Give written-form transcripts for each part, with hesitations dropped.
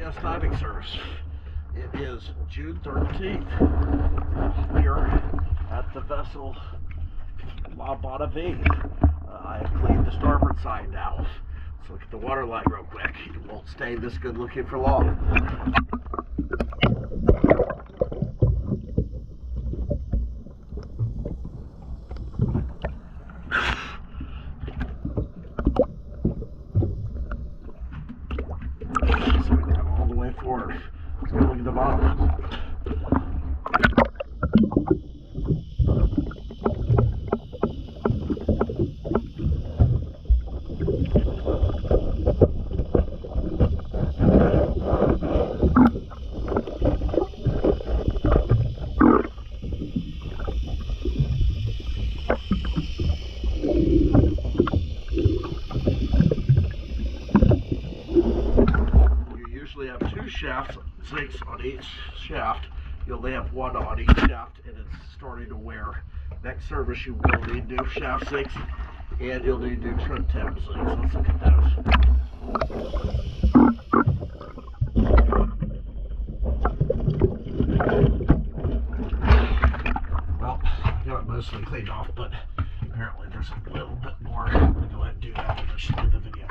GDS diving service. It is June 13th here at the vessel Bonna Vie. I have cleaned the starboard side now. Let's look at the water line real quick. It won't stay this good looking for long. So we have all the way forward. Let's go look at the bottom. Have two shafts, zincs on each shaft. You only have one on each shaft, and it's starting to wear. Next service, you will need new shaft zincs, and you'll need new trim tab zincs. Let's look at those. Well, I got it mostly cleaned off, but apparently there's a little bit more. I'm going to go ahead and do that when I finish the video.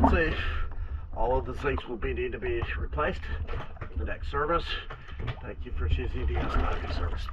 See, all of the zincs will need to be replaced in the next service. Thank you for choosing GDS diving service.